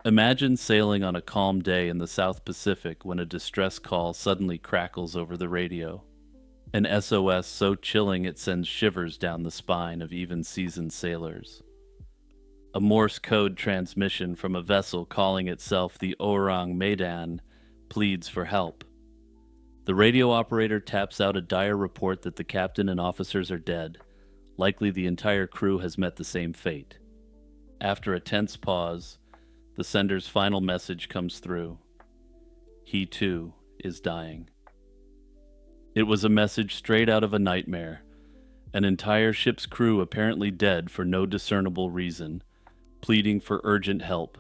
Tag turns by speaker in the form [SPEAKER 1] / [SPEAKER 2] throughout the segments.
[SPEAKER 1] Imagine sailing on a calm day in the South Pacific when a distress call suddenly crackles over the radio. An SOS so chilling it sends shivers down the spine of even seasoned sailors. A Morse code transmission from a vessel calling itself the Orang Medan pleads for help. The radio operator taps out a dire report that the captain and officers are dead. Likely the entire crew has met the same fate. After a tense pause, the sender's final message comes through. He too is dying. It was a message straight out of a nightmare. An entire ship's crew apparently dead for no discernible reason, pleading for urgent help.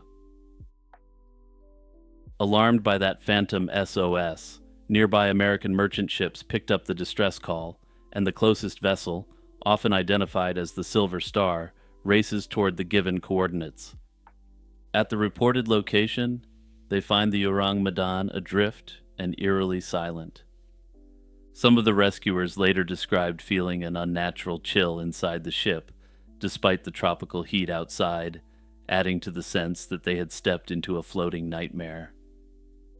[SPEAKER 1] Alarmed by that phantom SOS, nearby American merchant ships picked up the distress call, and the closest vessel, often identified as the Silver Star, races toward the given coordinates. At the reported location, they find the Orang Medan adrift and eerily silent. Some of the rescuers later described feeling an unnatural chill inside the ship, despite the tropical heat outside, adding to the sense that they had stepped into a floating nightmare.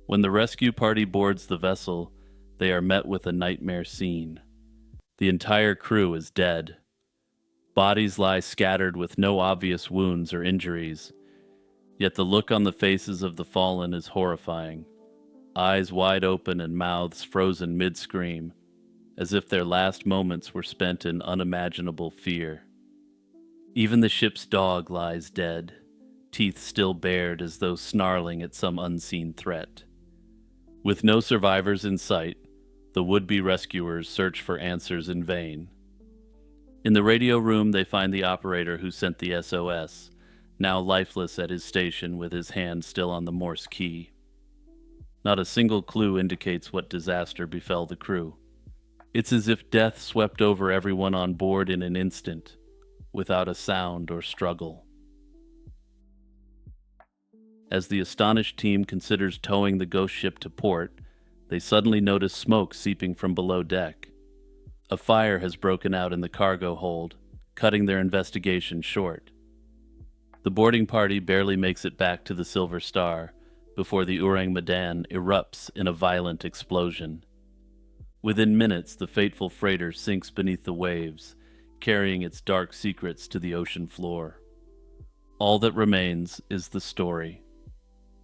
[SPEAKER 1] When the rescue party boards the vessel, they are met with a nightmare scene. The entire crew is dead. Bodies lie scattered with no obvious wounds or injuries, yet the look on the faces of the fallen is horrifying. Eyes wide open and mouths frozen mid-scream, as if their last moments were spent in unimaginable fear. Even the ship's dog lies dead, teeth still bared as though snarling at some unseen threat. With no survivors in sight, the would-be rescuers search for answers in vain. In the radio room, they find the operator who sent the SOS, now lifeless at his station with his hand still on the Morse key. Not a single clue indicates what disaster befell the crew. It's as if death swept over everyone on board in an instant, without a sound or struggle. As the astonished team considers towing the ghost ship to port, they suddenly notice smoke seeping from below deck. A fire has broken out in the cargo hold, cutting their investigation short. The boarding party barely makes it back to the Silver Star before the Orang Medan erupts in a violent explosion. Within minutes, the fateful freighter sinks beneath the waves, carrying its dark secrets to the ocean floor. All that remains is the story,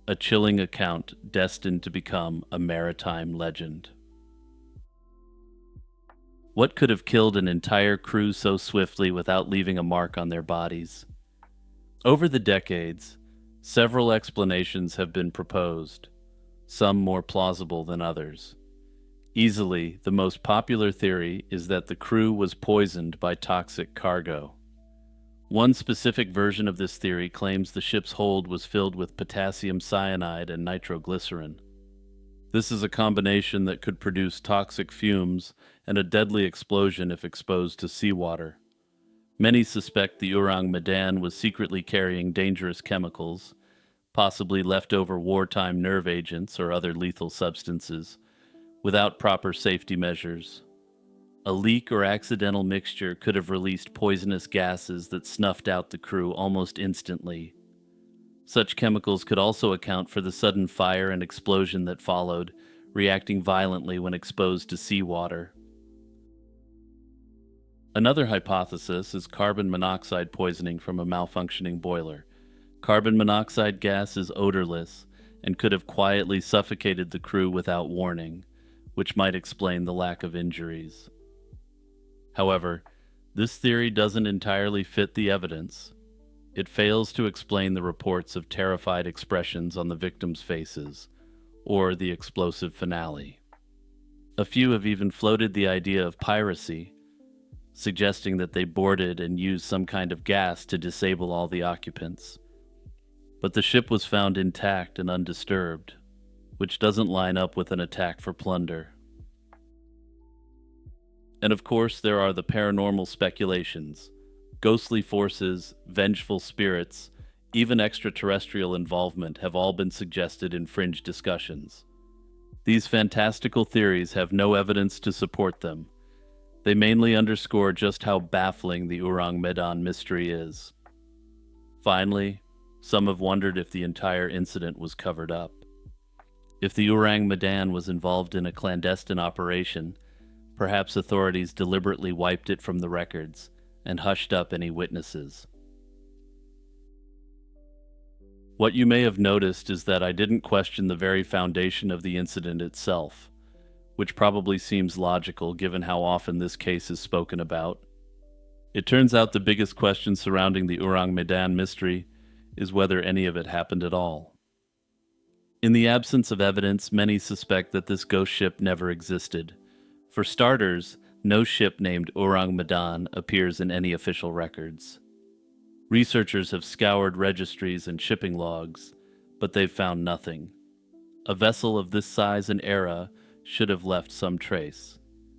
[SPEAKER 1] a chilling account destined to become a maritime legend. What could have killed an entire crew so swiftly without leaving a mark on their bodies? Over the decades, several explanations have been proposed, some more plausible than others. Easily, the most popular theory is that the crew was poisoned by toxic cargo. One specific version of this theory claims the ship's hold was filled with potassium cyanide and nitroglycerin. This is a combination that could produce toxic fumes and a deadly explosion if exposed to seawater. Many suspect the Orang Medan was secretly carrying dangerous chemicals, possibly leftover wartime nerve agents or other lethal substances, without proper safety measures. A leak or accidental mixture could have released poisonous gases that snuffed out the crew almost instantly. Such chemicals could also account for the sudden fire and explosion that followed, reacting violently when exposed to seawater. Another hypothesis is carbon monoxide poisoning from a malfunctioning boiler. Carbon monoxide gas is odorless and could have quietly suffocated the crew without warning, which might explain the lack of injuries. However, this theory doesn't entirely fit the evidence. It fails to explain the reports of terrified expressions on the victims' faces, or the explosive finale. A few have even floated the idea of piracy, suggesting that they boarded and used some kind of gas to disable all the occupants. But the ship was found intact and undisturbed, which doesn't line up with an attack for plunder. And of course, there are the paranormal speculations. Ghostly forces, vengeful spirits, even extraterrestrial involvement have all been suggested in fringe discussions. These fantastical theories have no evidence to support them. They mainly underscore just how baffling the Orang Medan mystery is. Finally, Some have wondered if the entire incident was covered up. If the Orang Medan was involved in a clandestine operation, perhaps authorities deliberately wiped it from the records and hushed up any witnesses. What you may have noticed is that I didn't question the very foundation of the incident itself, which probably seems logical given how often this case is spoken about. It turns out the biggest question surrounding the Orang Medan mystery is whether any of it happened at all. In the absence of evidence, many suspect that this ghost ship never existed. For starters, no ship named Orang Medan appears in any official records. Researchers have scoured registries and shipping logs, but they've found nothing. A vessel of this size and era should have left some trace.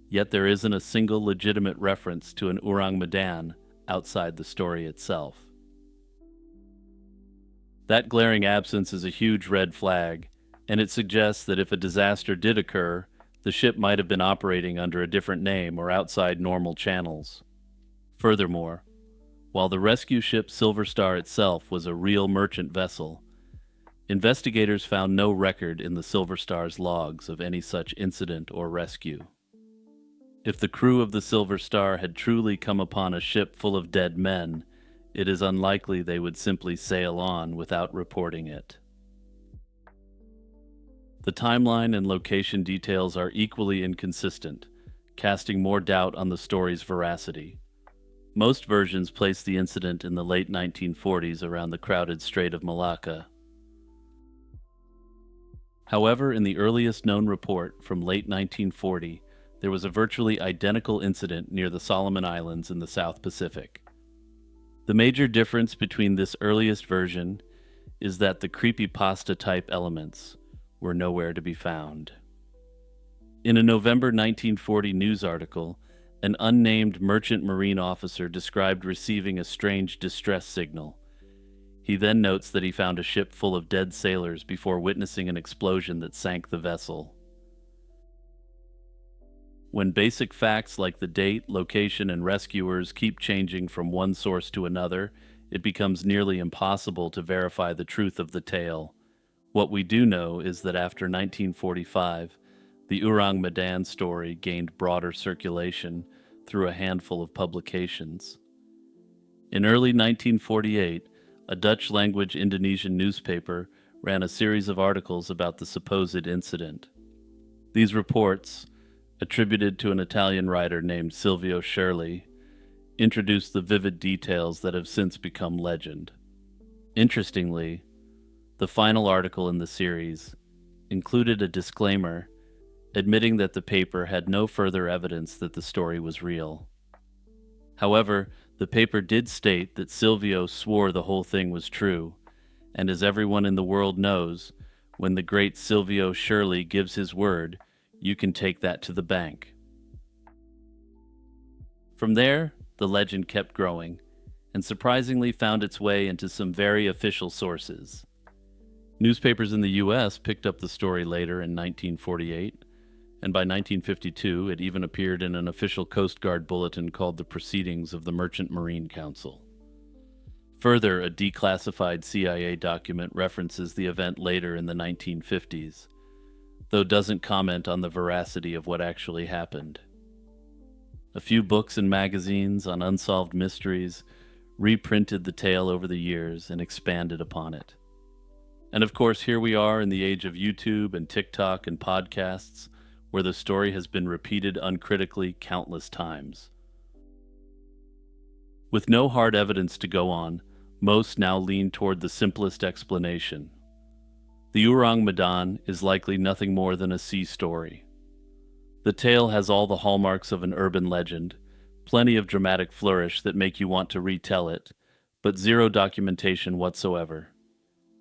[SPEAKER 1] Yet there isn't a single legitimate reference to an Orang Medan outside the story itself. That glaring absence is a huge red flag, and it suggests that if a disaster did occur, the ship might have been operating under a different name or outside normal channels. Furthermore, while the rescue ship Silver Star itself was a real merchant vessel, investigators found no record in the Silver Star's logs of any such incident or rescue. If the crew of the Silver Star had truly come upon a ship full of dead men, it is unlikely they would simply sail on without reporting it. The timeline and location details are equally inconsistent, casting more doubt on the story's veracity. Most versions place the incident in the late 1940s around the crowded Strait of Malacca. However, in the earliest known report from late 1940, there was a virtually identical incident near the Solomon Islands in the South Pacific. The major difference between this earliest version is that the creepypasta-type elements were nowhere to be found. In a November 1940 news article, an unnamed merchant marine officer described receiving a strange distress signal. He then notes that he found a ship full of dead sailors before witnessing an explosion that sank the vessel. When basic facts like the date, location, and rescuers keep changing from one source to another, it becomes nearly impossible to verify the truth of the tale. What we do know is that after 1945, the Orang Medan story gained broader circulation through a handful of publications. In early 1948, a Dutch-language Indonesian newspaper ran a series of articles about the supposed incident. These reports, attributed to an Italian writer named Silvio Shirley, introduced the vivid details that have since become legend. Interestingly, the final article in the series included a disclaimer admitting that the paper had no further evidence that the story was real. However, the paper did state that Silvio swore the whole thing was true, and as everyone in the world knows, when the great Silvio Shirley gives his word, you can take that to the bank. From there, the legend kept growing, and surprisingly found its way into some very official sources. Newspapers in the U.S. picked up the story later in 1948, and by 1952 it even appeared in an official Coast Guard bulletin called the Proceedings of the Merchant Marine Council. Further, a declassified CIA document references the event later in the 1950s, though doesn't comment on the veracity of what actually happened. A few books and magazines on unsolved mysteries reprinted the tale over the years and expanded upon it. And of course, here we are in the age of YouTube and TikTok and podcasts, where the story has been repeated uncritically countless times. With no hard evidence to go on, most now lean toward the simplest explanation. The Orang Medan is likely nothing more than a sea story. The tale has all the hallmarks of an urban legend, plenty of dramatic flourish that make you want to retell it, but zero documentation whatsoever.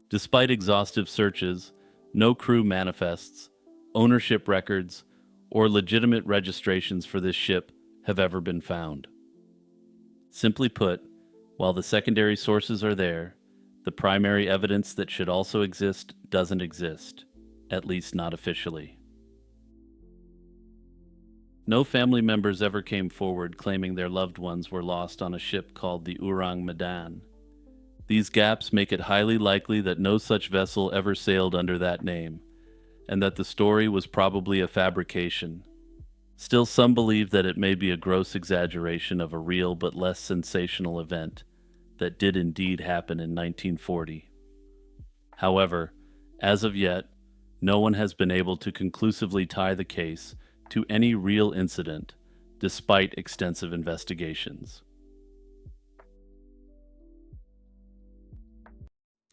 [SPEAKER 1] Despite exhaustive searches, no crew manifests, ownership records, or legitimate registrations for this ship have ever been found. Simply put, while the secondary sources are there, the primary evidence that should also exist doesn't exist, at least not officially. No family members ever came forward claiming their loved ones were lost on a ship called the Orang Medan. These gaps make it highly likely that no such vessel ever sailed under that name, and that the story was probably a fabrication. Still, some believe that it may be a gross exaggeration of a real but less sensational event that did indeed happen in 1940. However, as of yet, no one has been able to conclusively tie the case to any real incident, despite extensive investigations.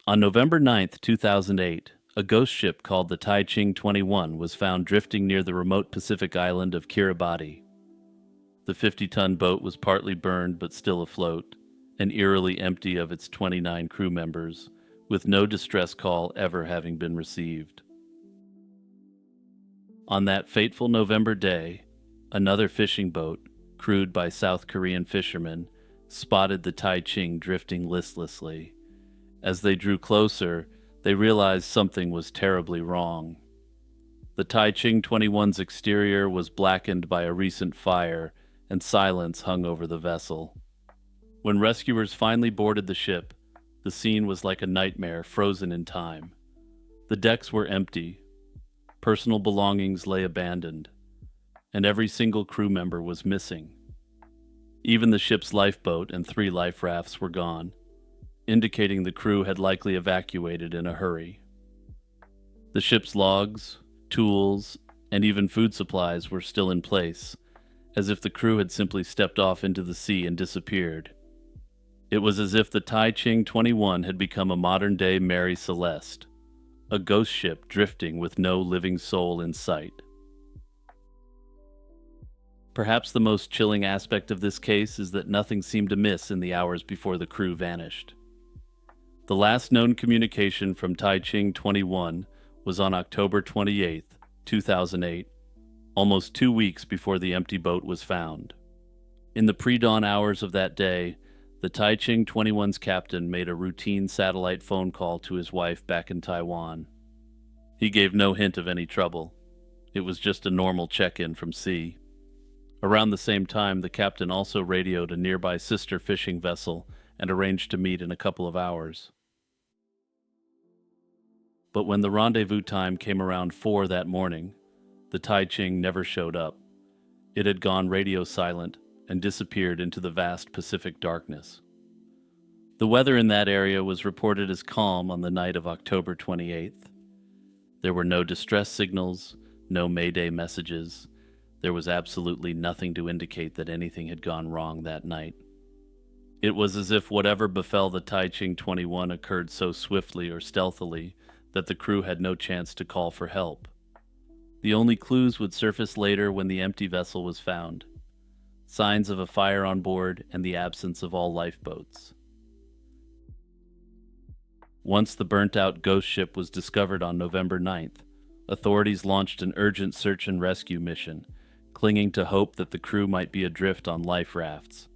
[SPEAKER 1] On November 9, 2008, a ghost ship called the Tai-Ching 21 was found drifting near the remote Pacific island of Kiribati. The 50-ton boat was partly burned but still afloat, and eerily empty of its 29 crew members, with no distress call ever having been received. On that fateful November day, another fishing boat, crewed by South Korean fishermen, spotted the Tai-Ching drifting listlessly. As they drew closer, they realized something was terribly wrong. The Tai-Ching 21's exterior was blackened by a recent fire, and silence hung over the vessel. When rescuers finally boarded the ship, the scene was like a nightmare frozen in time. The decks were empty, personal belongings lay abandoned, and every single crew member was missing. Even the ship's lifeboat and 3 life rafts were gone, indicating the crew had likely evacuated in a hurry. The ship's logs, tools, and even food supplies were still in place, as if the crew had simply stepped off into the sea and disappeared. It was as if the Tai-Ching 21 had become a modern-day Mary Celeste, a ghost ship drifting with no living soul in sight. Perhaps the most chilling aspect of this case is that nothing seemed amiss in the hours before the crew vanished. The last known communication from Tai-Ching 21 was on October 28, 2008, almost 2 weeks before the empty boat was found. In the pre-dawn hours of that day, the Tai-Ching 21's captain made a routine satellite phone call to his wife back in Taiwan. He gave no hint of any trouble. It was just a normal check-in from sea. Around the same time, the captain also radioed a nearby sister fishing vessel and arranged to meet in a couple of hours. But when the rendezvous time came around 4 that morning, the Tai-Ching never showed up. It had gone radio silent and disappeared into the vast Pacific darkness. The weather in that area was reported as calm on the night of October 28th. There were no distress signals, no Mayday messages. There was absolutely nothing to indicate that anything had gone wrong that night. It was as if whatever befell the Tai-Ching 21 occurred so swiftly or stealthily that the crew had no chance to call for help. The only clues would surface later when the empty vessel was found. Signs of a fire on board and the absence of all lifeboats. Once the burnt-out ghost ship was discovered on November 9th, authorities launched an urgent search and rescue mission, clinging to hope that the crew might be adrift on life rafts.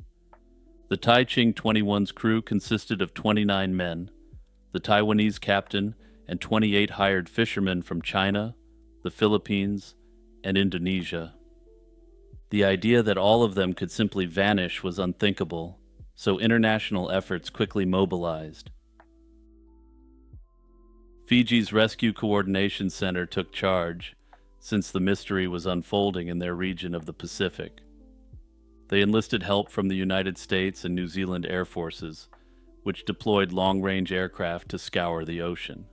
[SPEAKER 1] The Tai-Ching 21's crew consisted of 29 men, the Taiwanese captain, and 28 hired fishermen from China, the Philippines, and Indonesia. The idea that all of them could simply vanish was unthinkable, so international efforts quickly mobilized. Fiji's Rescue Coordination Center took charge, since the mystery was unfolding in their region of the Pacific. They enlisted help from the United States and New Zealand Air Forces, which deployed long-range aircraft to scour the ocean.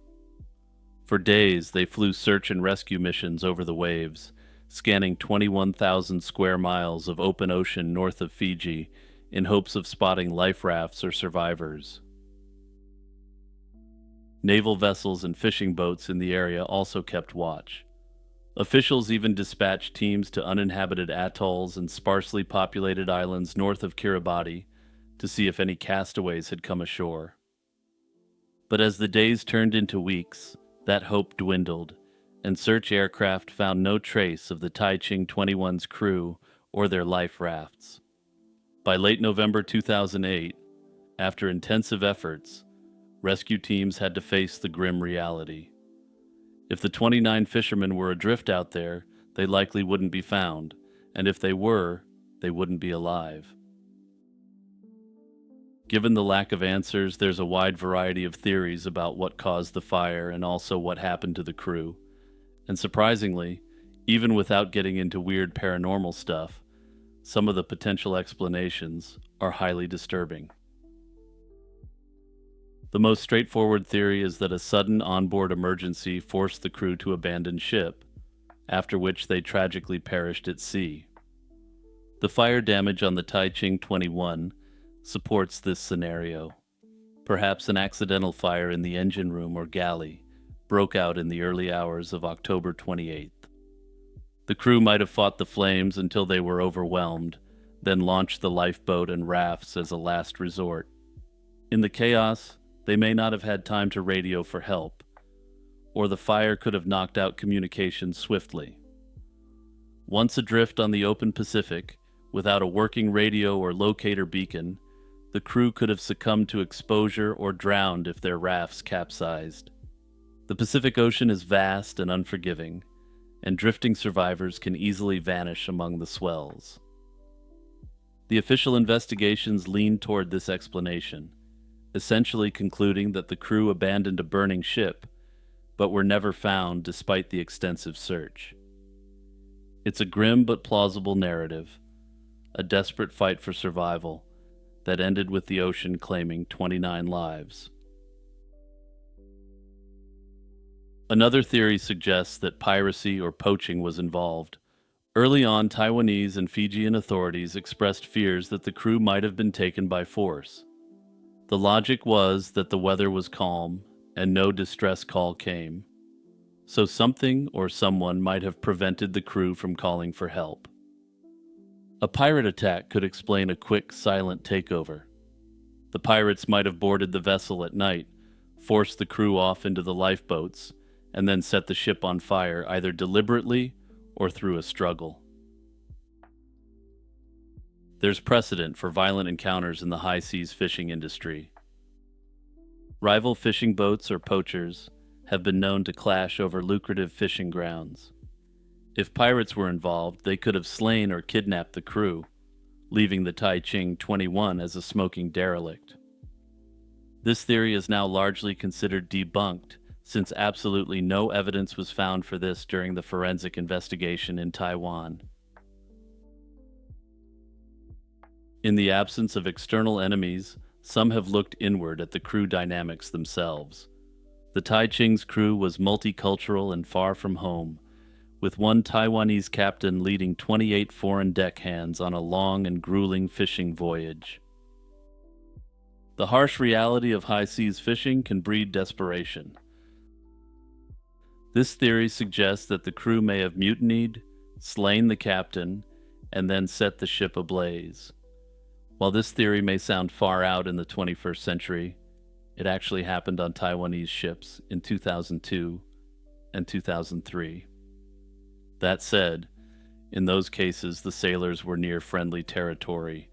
[SPEAKER 1] For days, they flew search and rescue missions over the waves, scanning 21,000 square miles of open ocean north of Fiji in hopes of spotting life rafts or survivors. Naval vessels and fishing boats in the area also kept watch. Officials even dispatched teams to uninhabited atolls and sparsely populated islands north of Kiribati to see if any castaways had come ashore. But as the days turned into weeks, that hope dwindled, and search aircraft found no trace of the Tai-Ching 21's crew or their life rafts. By late November 2008, after intensive efforts, rescue teams had to face the grim reality. If the 29 fishermen were adrift out there, they likely wouldn't be found, and if they were, they wouldn't be alive. Given the lack of answers, there's a wide variety of theories about what caused the fire and also what happened to the crew. And surprisingly, even without getting into weird paranormal stuff, some of the potential explanations are highly disturbing. The most straightforward theory is that a sudden onboard emergency forced the crew to abandon ship, after which they tragically perished at sea. The fire damage on the Taiching 21 supports this scenario. Perhaps an accidental fire in the engine room or galley broke out in the early hours of October 28th. The crew might have fought the flames until they were overwhelmed, then launched the lifeboat and rafts as a last resort. In the chaos, they may not have had time to radio for help, or the fire could have knocked out communications swiftly. Once adrift on the open Pacific, without a working radio or locator beacon, the crew could have succumbed to exposure or drowned if their rafts capsized. The Pacific Ocean is vast and unforgiving, and drifting survivors can easily vanish among the swells. The official investigations lean toward this explanation, essentially concluding that the crew abandoned a burning ship, but were never found despite the extensive search. It's a grim but plausible narrative, a desperate fight for survival that ended with the ocean claiming 29 lives. Another theory suggests that piracy or poaching was involved. Early on, Taiwanese and Fijian authorities expressed fears that the crew might have been taken by force. The logic was that the weather was calm and no distress call came, so something or someone might have prevented the crew from calling for help. A pirate attack could explain a quick, silent takeover. The pirates might have boarded the vessel at night, forced the crew off into the lifeboats, and then set the ship on fire either deliberately or through a struggle. There's precedent for violent encounters in the high seas fishing industry. Rival fishing boats or poachers have been known to clash over lucrative fishing grounds. If pirates were involved, they could have slain or kidnapped the crew, leaving the Taiching 21 as a smoking derelict. This theory is now largely considered debunked, since absolutely no evidence was found for this during the forensic investigation in Taiwan. In the absence of external enemies, some have looked inward at the crew dynamics themselves. The Taiching's crew was multicultural and far from home, with one Taiwanese captain leading 28 foreign deckhands on a long and grueling fishing voyage. The harsh reality of high seas fishing can breed desperation. This theory suggests that the crew may have mutinied, slain the captain, and then set the ship ablaze. While this theory may sound far out in the 21st century, it actually happened on Taiwanese ships in 2002 and 2003. That said, in those cases the sailors were near friendly territory,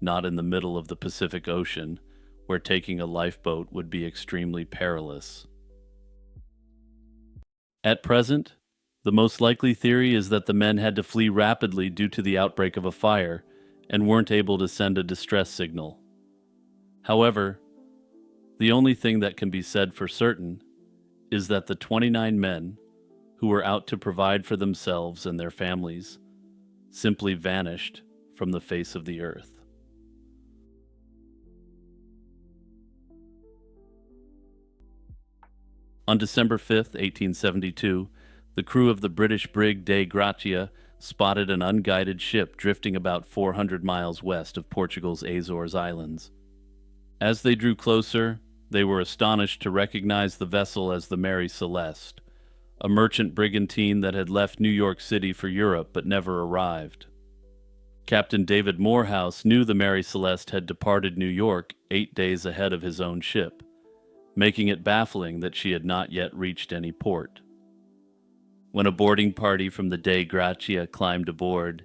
[SPEAKER 1] not in the middle of the Pacific Ocean, where taking a lifeboat would be extremely perilous. At present, the most likely theory is that the men had to flee rapidly due to the outbreak of a fire and weren't able to send a distress signal. However, the only thing that can be said for certain is that the 29 men who were out to provide for themselves and their families simply vanished from the face of the earth. On December 5, 1872, the crew of the British brig Dei Gratia spotted an unguided ship drifting about 400 miles west of Portugal's Azores Islands. As they drew closer, they were astonished to recognize the vessel as the Mary Celeste, a merchant brigantine that had left New York City for Europe but never arrived. Captain David Morehouse knew the Mary Celeste had departed New York 8 days ahead of his own ship, making it baffling that she had not yet reached any port. When a boarding party from the Dei Gratia climbed aboard,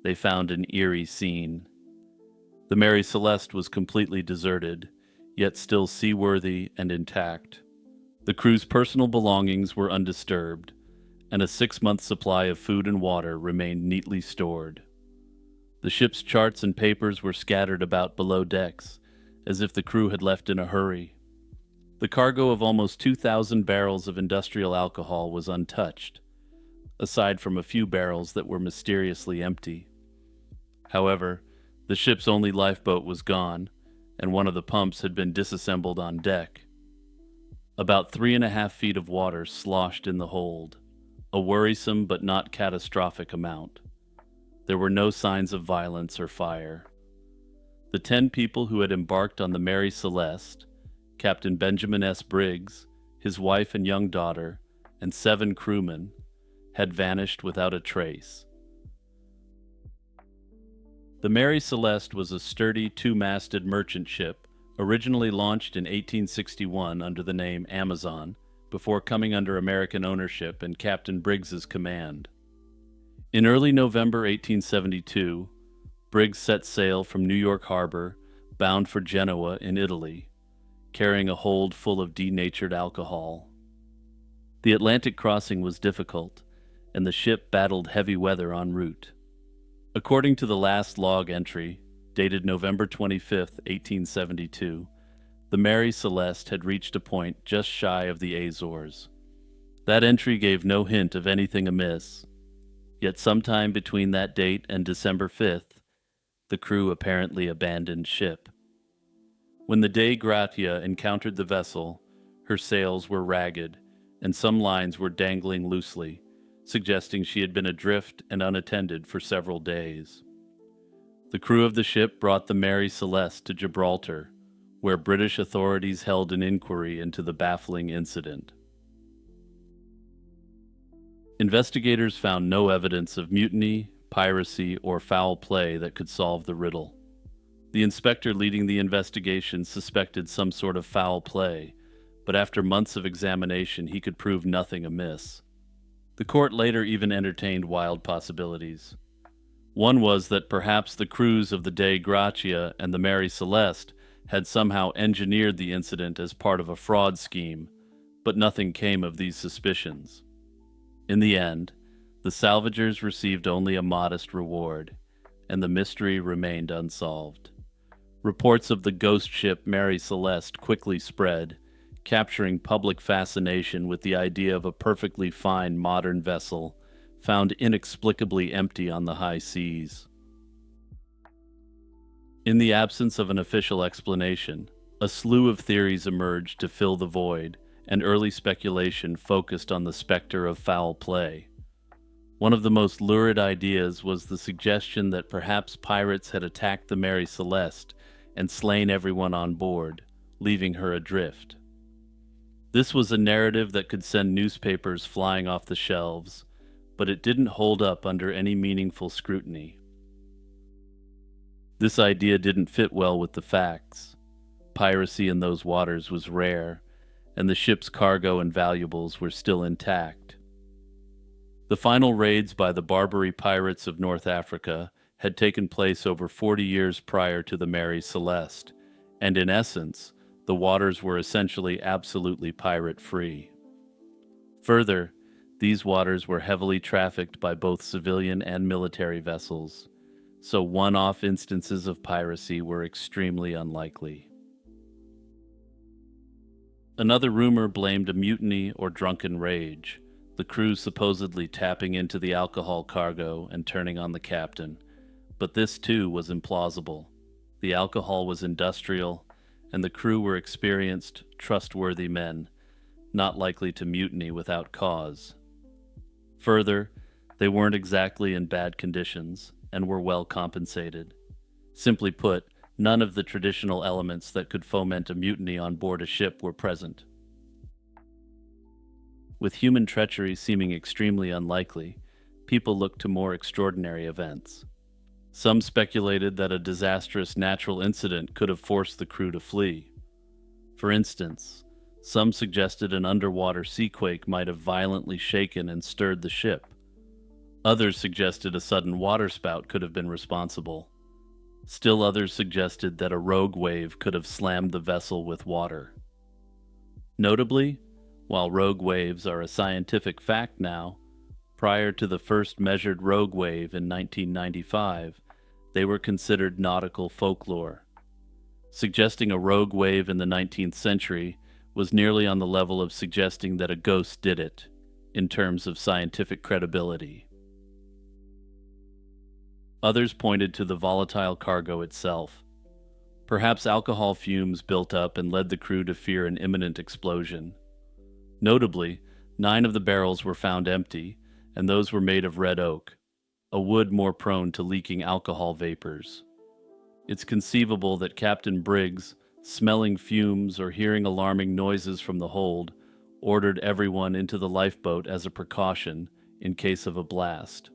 [SPEAKER 1] they found an eerie scene. The Mary Celeste was completely deserted, yet still seaworthy and intact. The crew's personal belongings were undisturbed, and a 6-month supply of food and water remained neatly stored. The ship's charts and papers were scattered about below decks, as if the crew had left in a hurry. The cargo of almost 2,000 barrels of industrial alcohol was untouched, aside from a few barrels that were mysteriously empty. However, the ship's only lifeboat was gone, and one of the pumps had been disassembled on deck. About 3.5 feet of water sloshed in the hold, a worrisome but not catastrophic amount. There were no signs of violence or fire. The 10 people who had embarked on the Mary Celeste, Captain Benjamin S. Briggs, his wife and young daughter, and 7 crewmen, had vanished without a trace. The Mary Celeste was a sturdy two-masted merchant ship, originally launched in 1861 under the name Amazon, before coming under American ownership and Captain Briggs's command. In early November 1872, Briggs set sail from New York Harbor, bound for Genoa in Italy, carrying a hold full of denatured alcohol. The Atlantic crossing was difficult, and the ship battled heavy weather en route. According to the last log entry, dated November 25, 1872, the Mary Celeste had reached a point just shy of the Azores. That entry gave no hint of anything amiss, yet sometime between that date and December 5th, the crew apparently abandoned ship. When the Dei Gratia encountered the vessel, her sails were ragged, and some lines were dangling loosely, suggesting she had been adrift and unattended for several days. The crew of the ship brought the Mary Celeste to Gibraltar, where British authorities held an inquiry into the baffling incident. Investigators found no evidence of mutiny, piracy, or foul play that could solve the riddle. The inspector leading the investigation suspected some sort of foul play, but after months of examination he could prove nothing amiss. The court later even entertained wild possibilities. One was that perhaps the crews of the Dei Gratia and the Mary Celeste had somehow engineered the incident as part of a fraud scheme, but nothing came of these suspicions. In the end, the salvagers received only a modest reward, and the mystery remained unsolved. Reports of the ghost ship Mary Celeste quickly spread, capturing public fascination with the idea of a perfectly fine modern vessel found inexplicably empty on the high seas. In the absence of an official explanation, a slew of theories emerged to fill the void, and early speculation focused on the specter of foul play. One of the most lurid ideas was the suggestion that perhaps pirates had attacked the Mary Celeste and slain everyone on board, leaving her adrift. This was a narrative that could send newspapers flying off the shelves, but it didn't hold up under any meaningful scrutiny. This idea didn't fit well with the facts. Piracy in those waters was rare, and the ship's cargo and valuables were still intact. The final raids by the Barbary pirates of North Africa had taken place over 40 years prior to the Mary Celeste, and in essence, the waters were essentially absolutely pirate-free. Further, these waters were heavily trafficked by both civilian and military vessels, so one-off instances of piracy were extremely unlikely. Another rumor blamed a mutiny or drunken rage, the crew supposedly tapping into the alcohol cargo and turning on the captain, but this too was implausible. The alcohol was industrial, and the crew were experienced, trustworthy men, not likely to mutiny without cause. Further, they weren't exactly in bad conditions, and were well compensated. Simply put, none of the traditional elements that could foment a mutiny on board a ship were present. With human treachery seeming extremely unlikely, people looked to more extraordinary events. Some speculated that a disastrous natural incident could have forced the crew to flee. For instance, some suggested an underwater seaquake might have violently shaken and stirred the ship. Others suggested a sudden waterspout could have been responsible. Still others suggested that a rogue wave could have slammed the vessel with water. Notably, while rogue waves are a scientific fact now, prior to the first measured rogue wave in 1995, they were considered nautical folklore. Suggesting a rogue wave in the 19th century was nearly on the level of suggesting that a ghost did it, in terms of scientific credibility. Others pointed to the volatile cargo itself. Perhaps alcohol fumes built up and led the crew to fear an imminent explosion. Notably, 9 of the barrels were found empty, and those were made of red oak, a wood more prone to leaking alcohol vapors. It's conceivable that Captain Briggs, smelling fumes or hearing alarming noises from the hold, ordered everyone into the lifeboat as a precaution in case of a blast.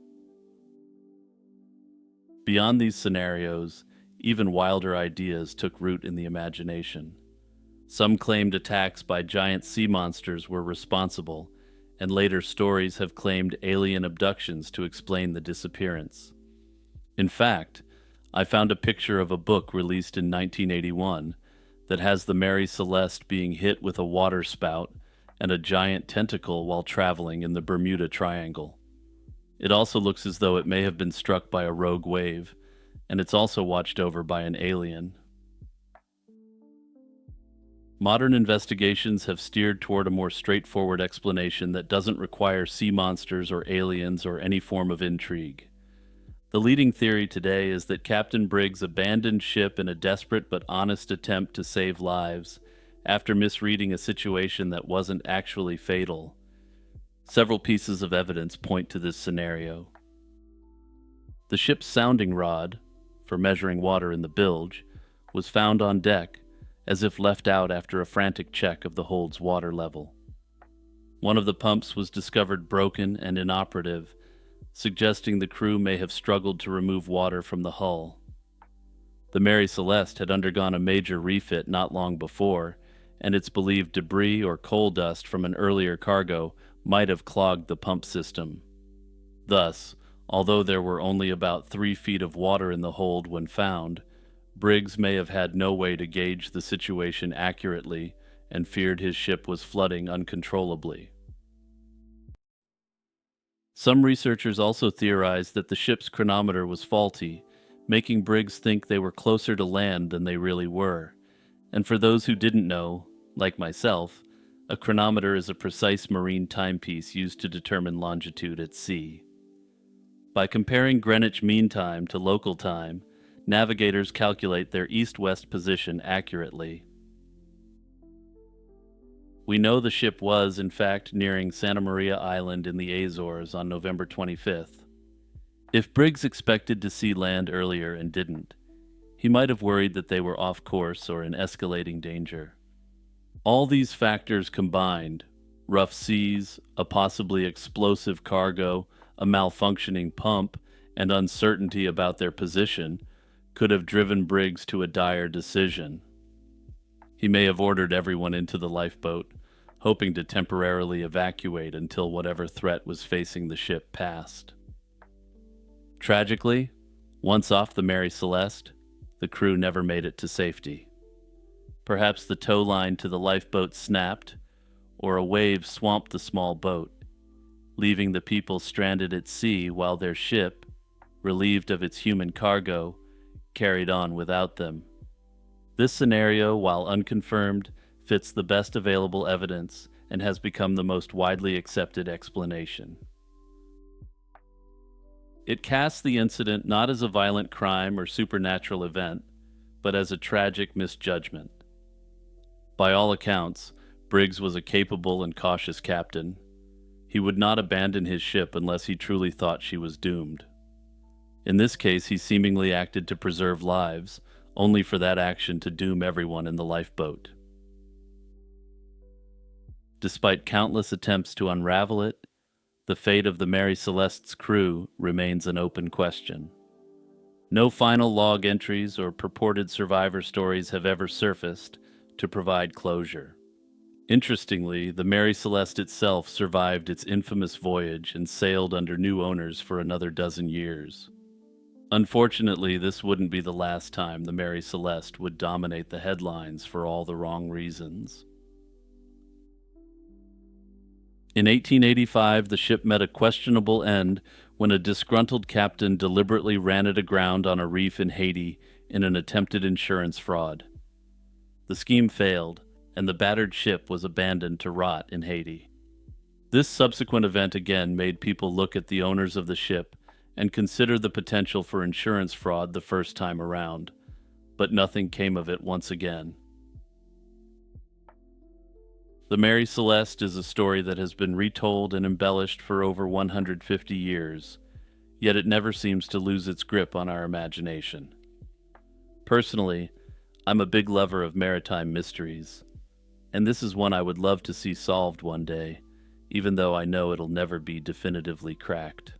[SPEAKER 1] Beyond these scenarios, even wilder ideas took root in the imagination. Some claimed attacks by giant sea monsters were responsible, and later stories have claimed alien abductions to explain the disappearance. In fact, I found a picture of a book released in 1981 that has the Mary Celeste being hit with a water spout and a giant tentacle while traveling in the Bermuda Triangle. It also looks as though it may have been struck by a rogue wave, and it's also watched over by an alien. Modern investigations have steered toward a more straightforward explanation that doesn't require sea monsters or aliens or any form of intrigue. The leading theory today is that Captain Briggs abandoned ship in a desperate but honest attempt to save lives after misreading a situation that wasn't actually fatal. Several pieces of evidence point to this scenario. The ship's sounding rod, for measuring water in the bilge, was found on deck, as if left out after a frantic check of the hold's water level. One of the pumps was discovered broken and inoperative, suggesting the crew may have struggled to remove water from the hull. The Mary Celeste had undergone a major refit not long before, and it's believed debris or coal dust from an earlier cargo might have clogged the pump system. Thus, although there were only about 3 feet of water in the hold when found, Briggs may have had no way to gauge the situation accurately and feared his ship was flooding uncontrollably. Some researchers also theorized that the ship's chronometer was faulty, making Briggs think they were closer to land than they really were. And for those who didn't know, like myself, a chronometer is a precise marine timepiece used to determine longitude at sea. By comparing Greenwich Mean Time to local time, navigators calculate their east-west position accurately. We know the ship was, in fact, nearing Santa Maria Island in the Azores on November 25th. If Briggs expected to see land earlier and didn't, he might have worried that they were off course or in escalating danger. All these factors combined, rough seas, a possibly explosive cargo, a malfunctioning pump, and uncertainty about their position, could have driven Briggs to a dire decision. He may have ordered everyone into the lifeboat, hoping to temporarily evacuate until whatever threat was facing the ship passed. Tragically, once off the Mary Celeste, the crew never made it to safety. Perhaps the tow line to the lifeboat snapped, or a wave swamped the small boat, leaving the people stranded at sea while their ship, relieved of its human cargo, carried on without them. This scenario, while unconfirmed, fits the best available evidence and has become the most widely accepted explanation. It casts the incident not as a violent crime or supernatural event, but as a tragic misjudgment. By all accounts, Briggs was a capable and cautious captain. He would not abandon his ship unless he truly thought she was doomed. In this case, he seemingly acted to preserve lives, only for that action to doom everyone in the lifeboat. Despite countless attempts to unravel it, the fate of the Mary Celeste's crew remains an open question. No final log entries or purported survivor stories have ever surfaced to provide closure. Interestingly, the Mary Celeste itself survived its infamous voyage and sailed under new owners for another 12 years. Unfortunately, this wouldn't be the last time the Mary Celeste would dominate the headlines for all the wrong reasons. In 1885, the ship met a questionable end when a disgruntled captain deliberately ran it aground on a reef in Haiti in an attempted insurance fraud. The scheme failed, and the battered ship was abandoned to rot in Haiti. This subsequent event again made people look at the owners of the ship and consider the potential for insurance fraud the first time around, but nothing came of it once again. The Mary Celeste is a story that has been retold and embellished for over 150 years, yet it never seems to lose its grip on our imagination. Personally, I'm a big lover of maritime mysteries, and this is one I would love to see solved one day, even though I know it'll never be definitively cracked.